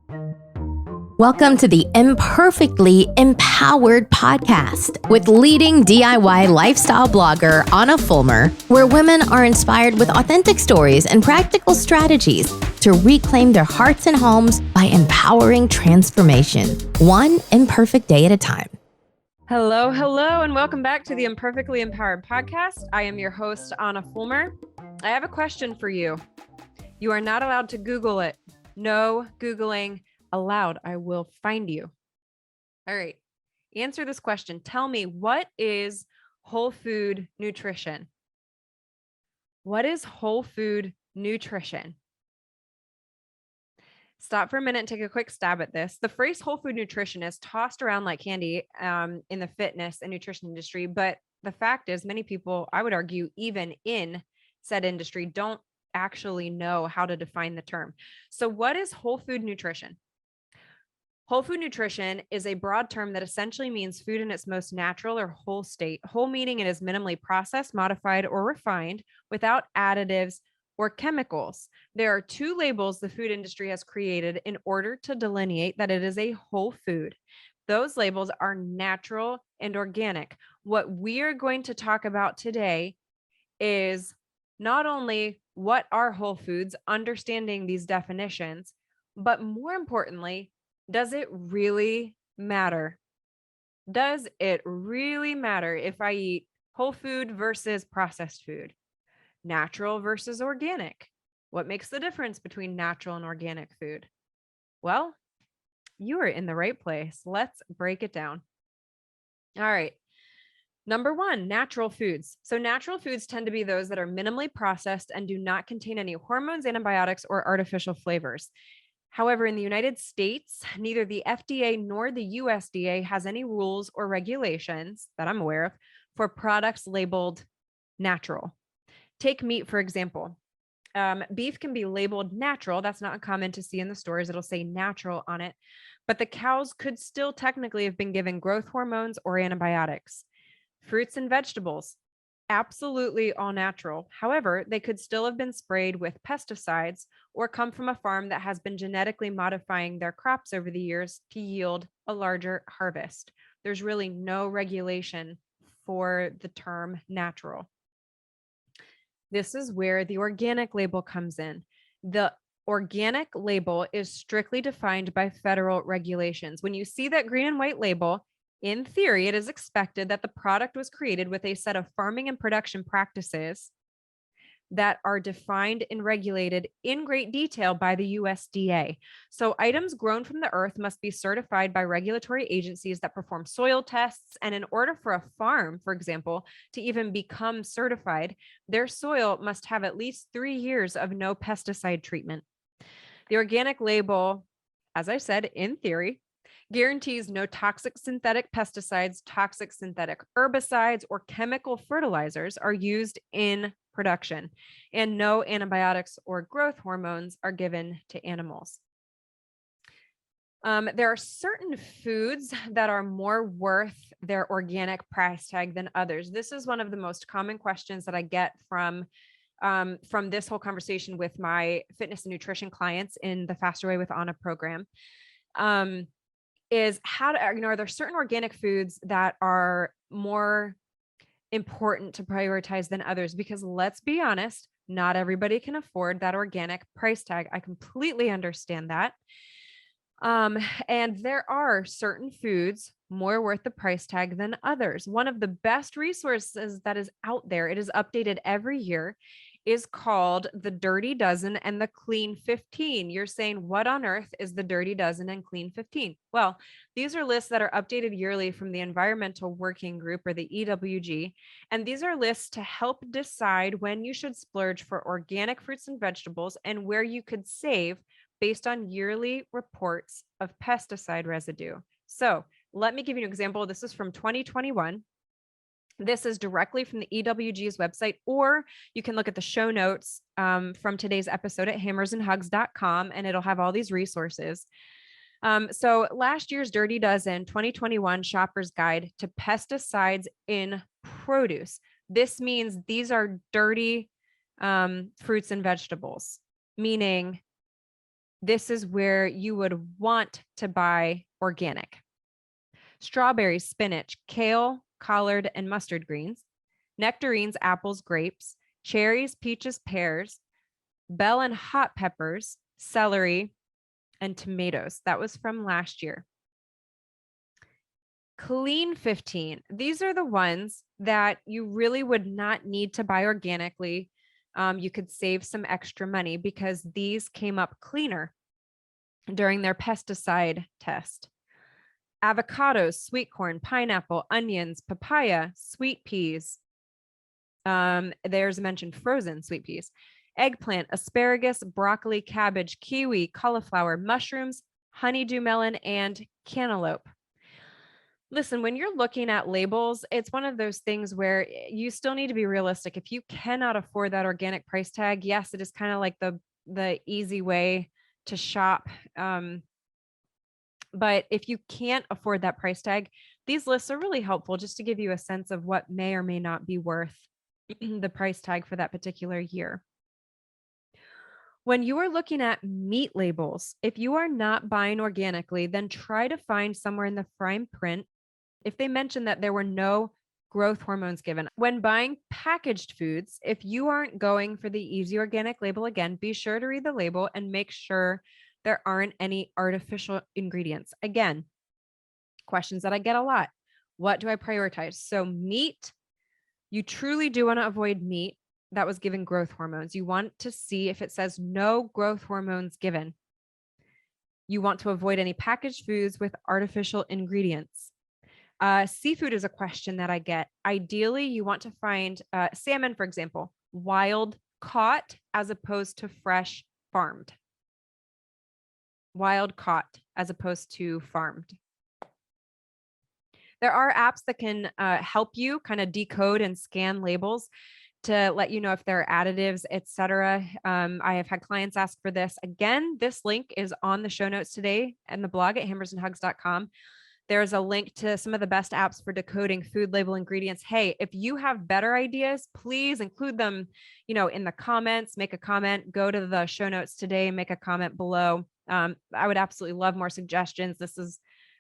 Welcome to the Imperfectly Empowered podcast with leading DIY lifestyle blogger ahnafulmer, where women are inspired with authentic stories and practical strategies to reclaim their hearts and homes by empowering transformation, one imperfect day at a time. Hello, and welcome back to the Imperfectly Empowered podcast. I am your host, ahnafulmer. I have a question for you. You are not allowed to Google it. No Googling allowed. I will find you. All right. Answer this question. Tell me, what is whole food nutrition? What is whole food nutrition? Stop for a minute and take a quick stab at this. The phrase whole food nutrition is tossed around like candy in the fitness and nutrition industry. But the fact is, many people, I would argue, even in said industry, don't actually know how to define the term. So what is whole food nutrition? Whole food nutrition is a broad term that essentially means food in its most natural or whole state. Whole meaning it is minimally processed, modified, or refined without additives or chemicals. There are two labels the food industry has created in order to delineate that it is a whole food. Those labels are natural and organic. What we are going to talk about today is not only what are whole foods, understanding these definitions, but more importantly, does it really matter? Does it really matter if I eat whole food versus processed food? Natural versus organic? What makes the difference between natural and organic food? Well, you are in the right place. Let's break it down. All right. Number one, natural foods. So natural foods tend to be those that are minimally processed and do not contain any hormones, antibiotics, or artificial flavors. However, in the United States, neither the FDA nor the USDA has any rules or regulations that I'm aware of for products labeled natural. Take meat, for example. Beef can be labeled natural. That's not uncommon to see in the stores. It'll say natural on it, but the cows could still technically have been given growth hormones or antibiotics. Fruits and vegetables, absolutely all natural. However, they could still have been sprayed with pesticides or come from a farm that has been genetically modifying their crops over the years to yield a larger harvest. There's really no regulation for the term natural. This is where the organic label comes in. The organic label is strictly defined by federal regulations. When you see that green and white label, in theory, it is expected that the product was created with a set of farming and production practices that are defined and regulated in great detail by the USDA. So items grown from the earth must be certified by regulatory agencies that perform soil tests. And in order for a farm, for example, to even become certified, their soil must have at least 3 years of no pesticide treatment. The organic label, as I said, in theory, guarantees no toxic synthetic pesticides, toxic synthetic herbicides, or chemical fertilizers are used in production, and no antibiotics or growth hormones are given to animals. There are certain foods that are more worth their organic price tag than others. This is one of the most common questions that I get from this whole conversation with my fitness and nutrition clients in the Faster Way with Anna program. Is how to, are there certain organic foods that are more important to prioritize than others? Because let's be honest, not everybody can afford that organic price tag. I completely understand that. And there are certain foods more worth the price tag than others. One of the best resources that is out there, it is updated every year, is called the Dirty Dozen and the Clean 15. You're saying, what on earth is the Dirty Dozen and Clean 15? Well, these are lists that are updated yearly from the Environmental Working Group, or the EWG. And these are lists to help decide when you should splurge for organic fruits and vegetables and where you could save based on yearly reports of pesticide residue. So let me give you an example. This is from 2021. This is directly from the EWG's website, or you can look at the show notes from today's episode at hammersandhugs.com, and it'll have all these resources. So last year's Dirty Dozen 2021 Shopper's Guide to Pesticides in Produce. This means these are dirty fruits and vegetables, meaning this is where you would want to buy organic. Strawberries, spinach, kale, collard, and mustard greens, nectarines, apples, grapes, cherries, peaches, pears, bell and hot peppers, celery, and tomatoes. That was from last year. Clean 15. These are the ones that you really would not need to buy organically. You could save some extra money because these came up cleaner during their pesticide test. Avocados, sweet corn, pineapple, onions, papaya, sweet peas. There's mentioned frozen sweet peas, eggplant, asparagus, broccoli, cabbage, kiwi, cauliflower, mushrooms, honeydew melon, and cantaloupe. Listen, when you're looking at labels, it's one of those things where you still need to be realistic. If you cannot afford that organic price tag, yes, it is kind of like the easy way to shop. But if you can't afford that price tag, these lists are really helpful just to give you a sense of what may or may not be worth the price tag for that particular year. When you are looking at meat labels, if you are not buying organically, then try to find somewhere in the fine print if they mention that there were no growth hormones given. When buying packaged foods, if you aren't going for the easy organic label, again, be sure to read the label and make sure there aren't any artificial ingredients. Again, questions that I get a lot. What do I prioritize? So meat, you truly do want to avoid meat that was given growth hormones. You want to see if it says no growth hormones given. You want to avoid any packaged foods with artificial ingredients. Seafood is a question that I get. Ideally, you want to find salmon, for example, wild caught as opposed to fresh farmed. Wild caught as opposed to farmed. There are apps that can help you kind of decode and scan labels to let you know if there are additives, etc. I have had clients ask for this. Again, this link is on the show notes today and the blog at hammersandhugs.com. There's a link to some of the best apps for decoding food label ingredients. Hey, if you have better ideas, please include them, in the comments. Make a comment, go to the show notes today, make a comment below. I would absolutely love more suggestions. This is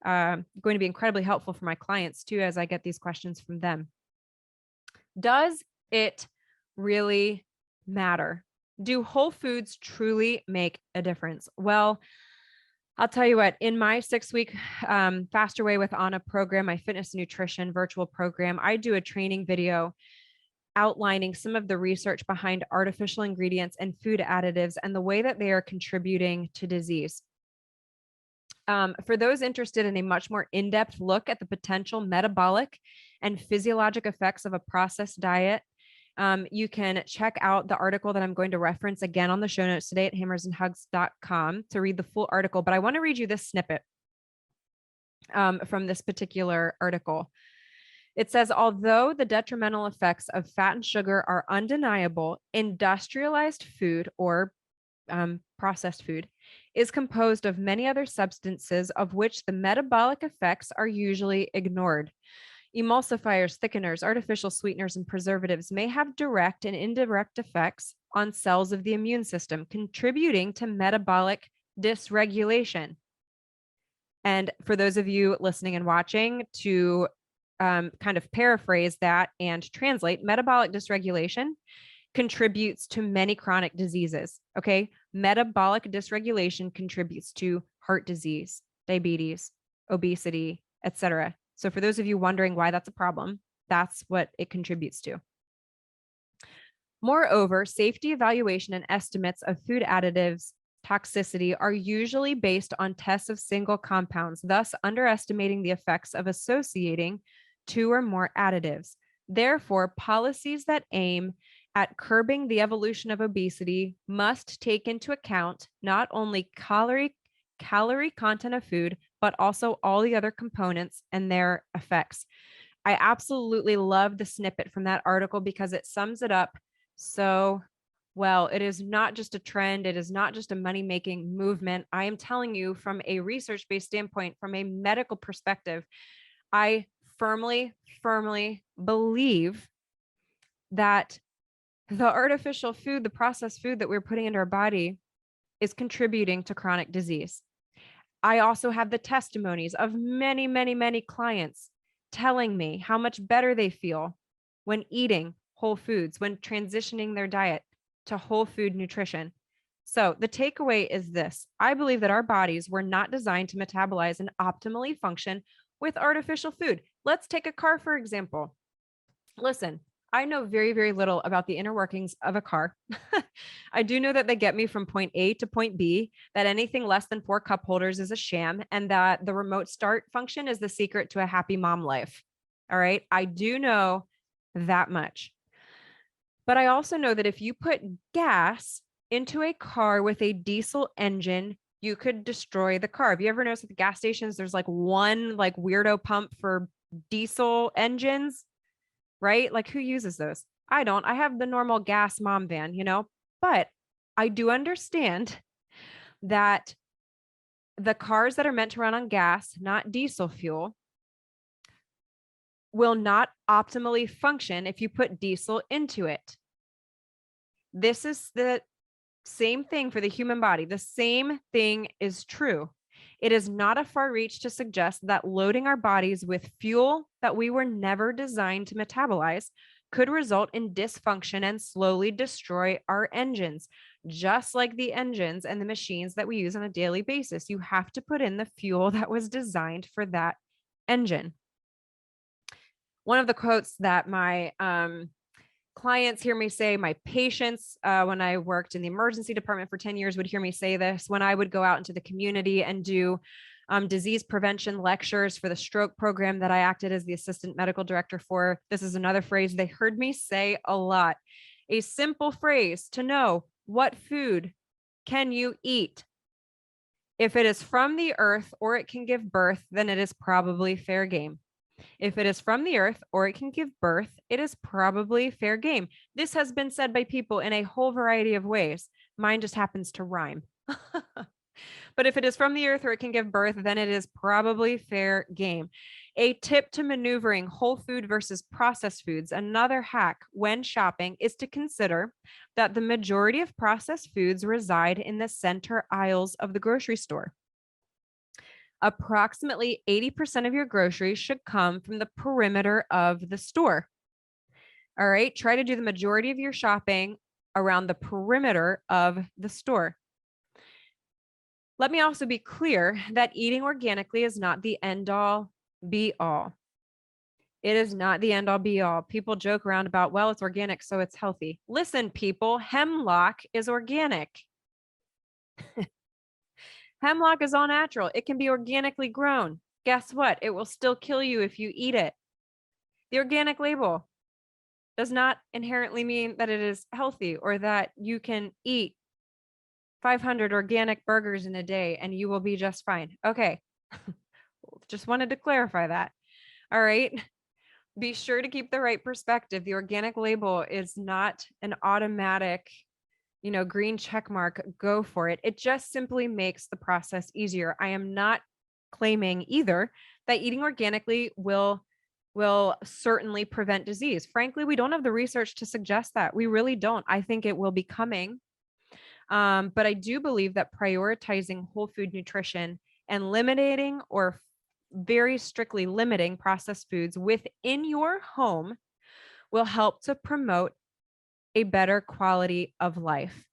going to be incredibly helpful for my clients too, as I get these questions from them. Does it really matter? Do whole foods truly make a difference? Well, I'll tell you what, in my 6-week Faster Way with Anna program, my fitness and nutrition virtual program, I do a training video outlining some of the research behind artificial ingredients and food additives and the way that they are contributing to disease. For those interested in a much more in-depth look at the potential metabolic and physiologic effects of a processed diet, you can check out the article that I'm going to reference again on the show notes today at hammersandhugs.com to read the full article. But I want to read you this snippet from this particular article. It says, although the detrimental effects of fat and sugar are undeniable, industrialized food or processed food is composed of many other substances of which the metabolic effects are usually ignored. Emulsifiers, thickeners, artificial sweeteners, and preservatives may have direct and indirect effects on cells of the immune system, contributing to metabolic dysregulation. And for those of you listening and watching, to kind of paraphrase that and translate, metabolic dysregulation contributes to many chronic diseases. Okay. Metabolic dysregulation contributes to heart disease, diabetes, obesity, etc. So for those of you wondering why that's a problem, that's what it contributes to. Moreover, safety evaluation and estimates of food additives toxicity are usually based on tests of single compounds, thus underestimating the effects of associating 2 or more additives. Therefore, policies that aim at curbing the evolution of obesity must take into account not only calorie content of food, but also all the other components and their effects. I absolutely love the snippet from that article because it sums it up so well. It is not just a trend. It is not just a money-making movement. I am telling you from a research-based standpoint, from a medical perspective, I firmly believe that the artificial food, the processed food that we're putting into our body is contributing to chronic disease. I also have the testimonies of many, many, many clients telling me how much better they feel when eating whole foods, when transitioning their diet to whole food nutrition. So the takeaway is this: I believe that our bodies were not designed to metabolize and optimally function with artificial food. Let's take a car, for example. Listen, I know very, very little about the inner workings of a car. I do know that they get me from point A to point B, that anything less than 4 cup holders is a sham, and that the remote start function is the secret to a happy mom life. All right. I do know that much. But I also know that if you put gas into a car with a diesel engine, you could destroy the car. Have you ever noticed at the gas stations, there's like one like weirdo pump for diesel engines? Right? Like, who uses those? I don't. I have the normal gas mom van, but I do understand that the cars that are meant to run on gas, not diesel fuel, will not optimally function if you put diesel into it. This is the same thing for the human body. The same thing is true. It is not a far reach to suggest that loading our bodies with fuel that we were never designed to metabolize could result in dysfunction and slowly destroy our engines. Just like the engines and the machines that we use on a daily basis, you have to put in the fuel that was designed for that engine. One of the quotes that my clients hear me say, my patients, when I worked in the emergency department for 10 years, would hear me say this. When I would go out into the community and do disease prevention lectures for the stroke program that I acted as the assistant medical director for, this is another phrase they heard me say a lot. A simple phrase to know: what food can you eat? If it is from the earth or it can give birth, then it is probably fair game. If it is from the earth or it can give birth, it is probably fair game. This has been said by people in a whole variety of ways. Mine just happens to rhyme. But if it is from the earth or it can give birth, then it is probably fair game. A tip to maneuvering whole food versus processed foods: another hack when shopping is to consider that the majority of processed foods reside in the center aisles of the grocery store. Approximately 80% of your groceries should come from the perimeter of the store. All right. Try to do the majority of your shopping around the perimeter of the store. Let me also be clear that eating organically is not the end all be all. It is not the end all be all. People joke around about, well, it's organic, so it's healthy. Listen, people, hemlock is organic. Hemlock is all natural. It can be organically grown. Guess what? It will still kill you if you eat it. The organic label does not inherently mean that it is healthy or that you can eat 500 organic burgers in a day and you will be just fine. Okay. Just wanted to clarify that. All right. Be sure to keep the right perspective. The organic label is not an automatic, green check mark, go for it. It just simply makes the process easier. I am not claiming either that eating organically will certainly prevent disease. Frankly, we don't have the research to suggest that. We really don't. I think it will be coming. But I do believe that prioritizing whole food nutrition and limiting or very strictly limiting processed foods within your home will help to promote a better quality of life.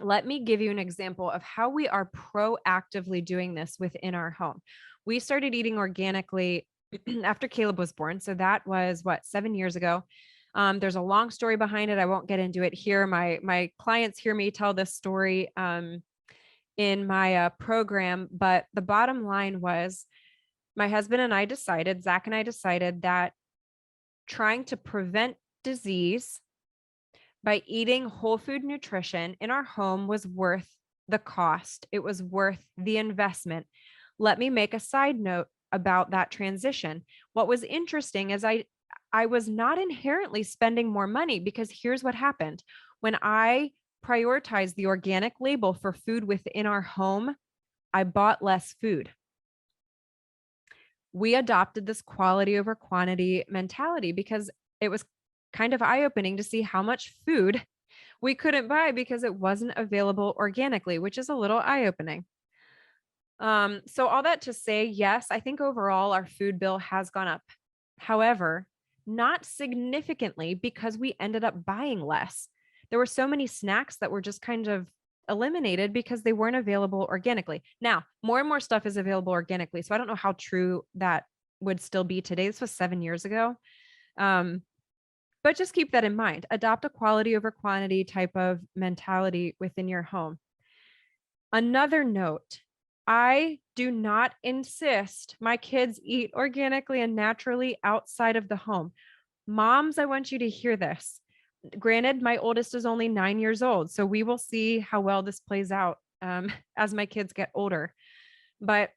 Let me give you an example of how we are proactively doing this within our home. We started eating organically after Caleb was born. So that was 7 years ago. There's a long story behind it. I won't get into it here. My clients hear me tell this story in my program, but the bottom line was my husband and I decided, Zach and I decided, that trying to prevent disease by eating whole food nutrition in our home was worth the cost. It was worth the investment. Let me make a side note about that transition. What was interesting is I was not inherently spending more money, because here's what happened. When I prioritized the organic label for food within our home, I bought less food. We adopted this quality over quantity mentality because it was kind of eye-opening to see how much food we couldn't buy because it wasn't available organically, which is a little eye-opening. So all that to say, yes, I think overall our food bill has gone up. However, not significantly because we ended up buying less. There were so many snacks that were just kind of eliminated because they weren't available organically. Now, more and more stuff is available organically. So I don't know how true that would still be today. This was 7 years ago. But just keep that in mind. Adopt a quality over quantity type of mentality within your home. Another note, I do not insist my kids eat organically and naturally outside of the home. Moms, I want you to hear this. Granted, my oldest is only 9 years old, so we will see how well this plays out as my kids get older. But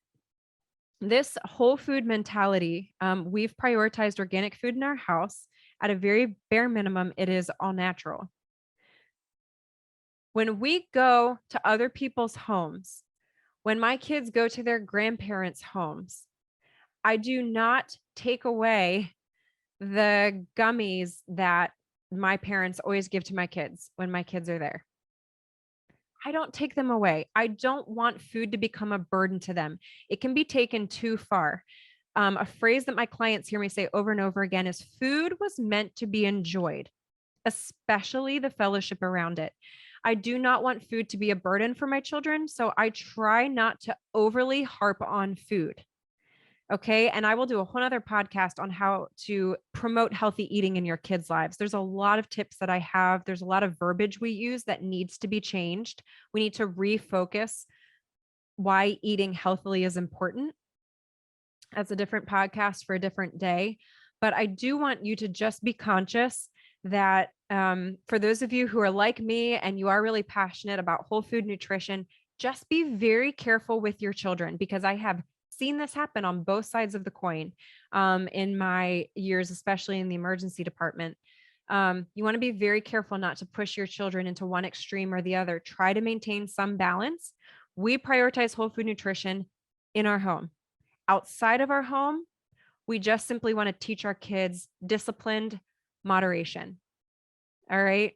this whole food mentality, we've prioritized organic food in our house. At a very bare minimum, it is all natural. When we go to other people's homes, when my kids go to their grandparents' homes, I do not take away the gummies that my parents always give to my kids when my kids are there. I don't take them away. I don't want food to become a burden to them. It can be taken too far. A phrase that my clients hear me say over and over again is food was meant to be enjoyed, especially the fellowship around it. I do not want food to be a burden for my children, so I try not to overly harp on food. Okay. And I will do a whole other podcast on how to promote healthy eating in your kids' lives. There's a lot of tips that I have. There's a lot of verbiage we use that needs to be changed. We need to refocus why eating healthily is important. That's a different podcast for a different day. But I do want you to just be conscious that for those of you who are like me and you are really passionate about whole food nutrition, just be very careful with your children, because I have seen this happen on both sides of the coin in my years, especially in the emergency department. You want to be very careful not to push your children into one extreme or the other. Try to maintain some balance. We prioritize whole food nutrition in our home. Outside of our home, we just simply want to teach our kids disciplined moderation. All right.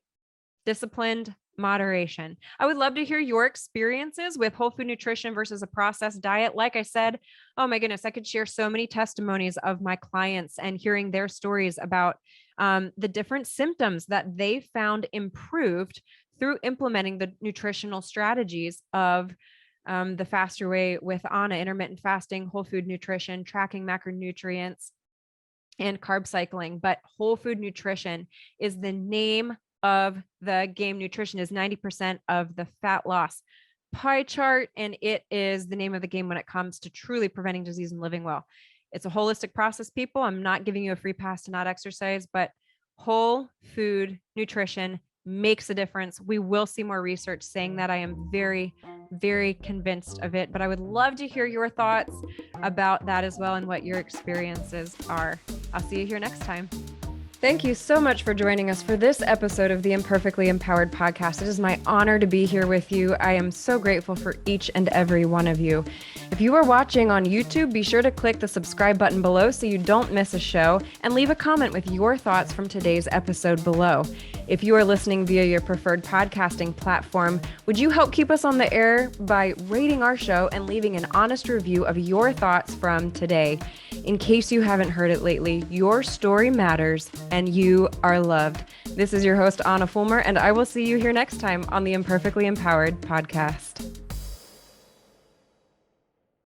Disciplined moderation. I would love to hear your experiences with whole food nutrition versus a processed diet. Like I said, oh my goodness, I could share so many testimonies of my clients and hearing their stories about the different symptoms that they found improved through implementing the nutritional strategies of the faster way with Anna, intermittent fasting, whole food nutrition, tracking macronutrients, and carb cycling. But whole food nutrition is the name of the game. Nutrition is 90% of the fat loss pie chart, and it is the name of the game when it comes to truly preventing disease and living well. It's a holistic process, people. I'm not giving you a free pass to not exercise, but whole food nutrition makes a difference. We will see more research saying that. I am very, very convinced of it, but I would love to hear your thoughts about that as well and what your experiences are. I'll see you here next time. Thank you so much for joining us for this episode of the Imperfectly Empowered podcast. It is my honor to be here with you. I am so grateful for each and every one of you. If you are watching on YouTube, be sure to click the subscribe button below so you don't miss a show, and leave a comment with your thoughts from today's episode below. If you are listening via your preferred podcasting platform, would you help keep us on the air by rating our show and leaving an honest review of your thoughts from today? In case you haven't heard it lately, your story matters and you are loved. This is your host, Ahnafulmer, and I will see you here next time on the Imperfectly Empowered podcast.